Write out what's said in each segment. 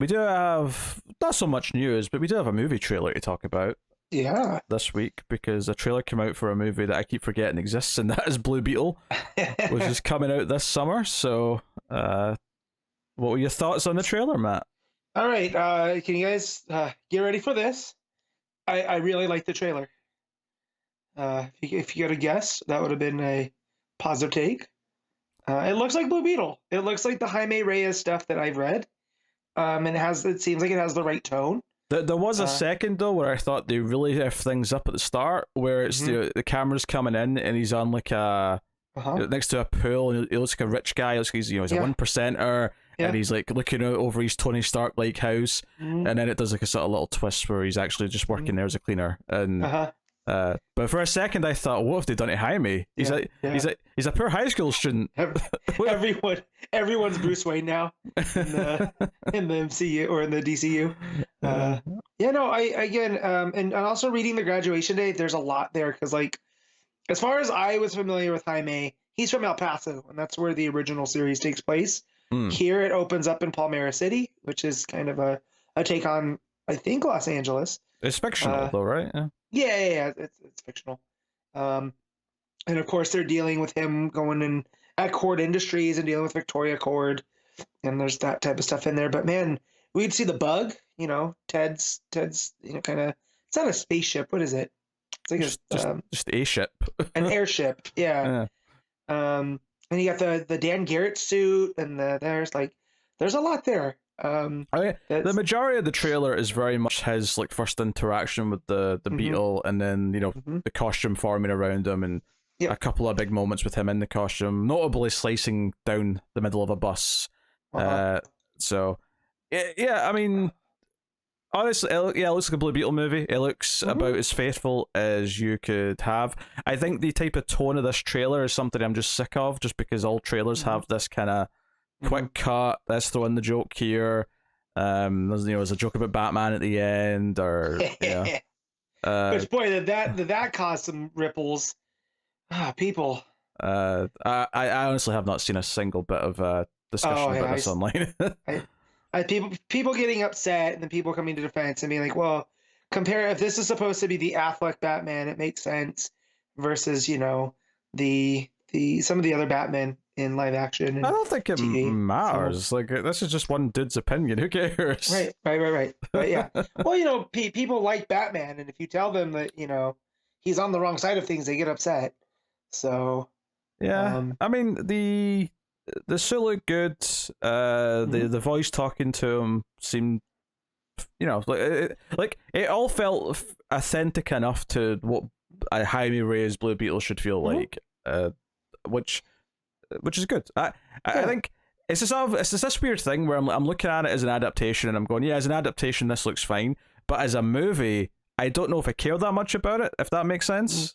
We do have not so much news, but we do have a movie trailer to talk about Yeah. this week because a trailer came out for a movie that I keep forgetting exists, and that is Blue Beetle, which is coming out this summer. So, what were your thoughts on the trailer, Matt? All right. Can you guys get ready for this? I really like the trailer. If you got a guess, that would have been a positive take. It looks like Blue Beetle. It looks like the Jaime Reyes stuff that I've read. And it seems like it has the right tone. There was a Uh, second though where I thought they really f things up at the start, where it's mhm. the camera's coming in and he's on like a Uh-huh. next to a pool, and he looks like a rich guy. He looks like he's a Yeah. 1%er, and Yeah. he's like looking out over his Tony Stark like house, Mhm. and then it does like a sort of little twist where he's actually just working there as a cleaner. And Uh-huh. but for a second I thought, what have they done to Jaime? He's Yeah. like Yeah. he's a poor high school student. Everyone's Bruce Wayne now in the MCU or in the DCU. Yeah, no, I again, and also reading the graduation day, there's a lot there because, like, as far as I was familiar with Jaime, he's from El Paso, and that's where the original series takes place. Hmm. Here, it opens up in Palmyra City, which is kind of a take on, I think, Los Angeles. It's fictional though, right? Yeah. Yeah, it's fictional. Um, and of course, they're dealing with him going in at Cord Industries and dealing with Victoria Cord, and there's that type of stuff in there. But man, we'd see the bug, Ted's, kind of. It's not a spaceship. What is it? It's like Just a ship. an airship. Yeah. And you got the Dan Garrett suit, and there's a lot there. I mean, the majority of the trailer is very much his like first interaction with the Mhm. beetle, and then Mhm. the costume forming around him, and Yeah. a couple of big moments with him in the costume, notably slicing down the middle of a bus. Uh-huh. So yeah, I mean, honestly, it looks like a Blue Beetle movie. It looks Mhm. about as faithful as you could have. I think the type of tone of this trailer is something I'm just sick of, just because all trailers Mhm. have this kind of quick Mhm. cut. Let's throw in the joke here. There's a joke about Batman at the end, or Which boy did that cause some ripples. People. I honestly have not seen a single bit of discussion Oh yeah, about this online. people getting upset and then people coming to defense and being like, well, compare if this is supposed to be the Affleck Batman, it makes sense versus the some of the other Batman in live action I and don't think it TV. matters. Like, this is just one dude's opinion. Who cares? Right. But yeah, well, people like Batman, and if you tell them that he's on the wrong side of things, they get upset. So Yeah, um, I mean the suit looked good. mhm. The voice talking to him seemed, it all felt authentic enough to what a Jaime Reyes Blue Beetle should feel Mhm. like. Which is good. I Yeah. think it's just this weird thing where I'm looking at it as an adaptation and I'm going, yeah, as an adaptation this looks fine, but as a movie I don't know if I care that much about it, if that makes sense.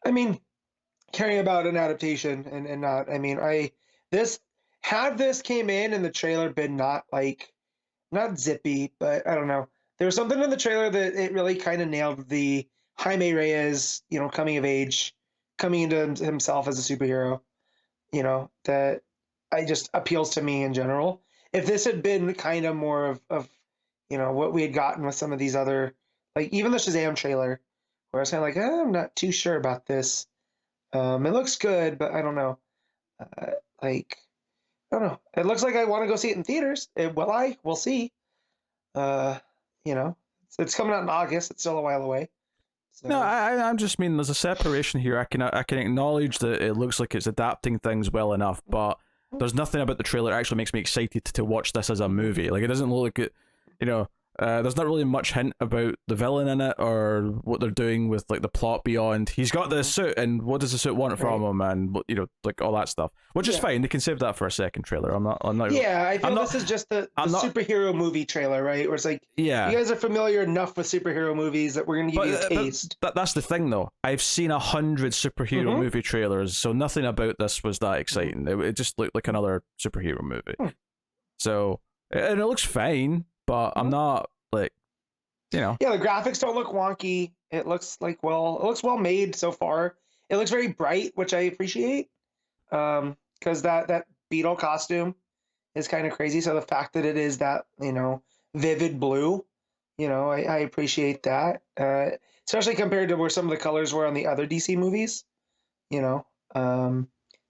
I mean, caring about an adaptation and not, I mean, this had this came in and the trailer been not zippy, but I don't know. There was something in the trailer that it really kind of nailed the Jaime Reyes, coming of age, coming into himself as a superhero, that I just appeals to me in general. If this had been kind of more of what we had gotten with some of these other, like even the Shazam trailer, where I was kind of like, I'm not too sure about this. It looks good, but I don't know. Uh, like, I don't know. It looks like I want to go see it in theaters. Will I? We'll see. Uh, it's coming out in August. It's still a while away. No, So, I'm just mean there's a separation here. I can acknowledge that it looks like it's adapting things well enough, but there's nothing about the trailer that actually makes me excited to watch this as a movie. Like, it doesn't look like it, you know. There's not really much hint about the villain in it or what they're doing with like the plot beyond. He's got the suit, and what does the suit want from right. him, and like all that stuff, which is Yeah. fine. They can save that for a second trailer. I'm not. Yeah, I feel I'm this not. is just the I'm not. superhero movie trailer, right? Where it's like, Yeah. you guys are familiar enough with superhero movies that we're going to give you a taste. That's the thing, though. I've seen 100 superhero Mhm. movie trailers, so nothing about this was that exciting. It just looked like another superhero movie. Hmm. So, and it looks fine, but I'm not like, Yeah, the graphics don't look wonky. It looks well made so far. It looks very bright, which I appreciate. Because that beetle costume is kind of crazy. So the fact that it is that, vivid blue, I appreciate that. Especially compared to where some of the colors were on the other DC movies, you know.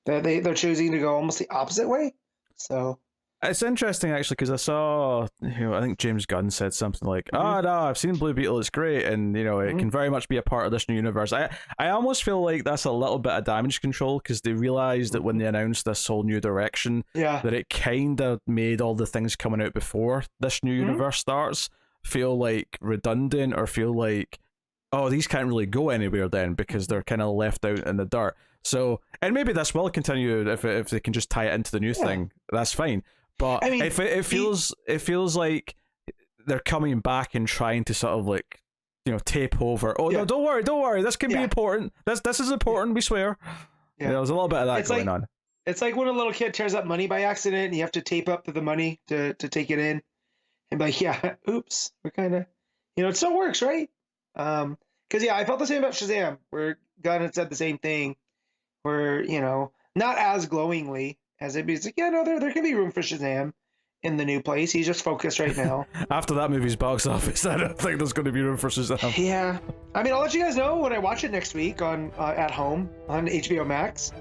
They're choosing to go almost the opposite way. So it's interesting actually because I saw, I think James Gunn said something like, "Oh no, I've seen Blue Beetle, it's great, and it can very much be a part of this new universe." I almost feel like that's a little bit of damage control because they realized that when they announced this whole new direction, that it kind of made all the things coming out before this new universe starts feel like redundant or feel like, oh, these can't really go anywhere then because they're kind of left out in the dirt. So, and maybe this will continue if they can just tie it into the new thing. That's fine. But I mean, if it feels like they're coming back and trying to sort of like, tape over. Oh no, don't worry. This can be important. This is important. We swear. Yeah, there's a little bit of that going on. It's like when a little kid tears up money by accident, and you have to tape up the money to take it in, and be like, oops, we're kind of, it still works, right? Because I felt the same about Shazam, where Gunn had said the same thing, where not as glowingly as it be. It's like, there can be room for Shazam in the new place. He's just focused right now. After that movie's box office, I don't think there's going to be room for Shazam. Yeah, I mean, I'll let you guys know when I watch it next week on at home on HBO Max.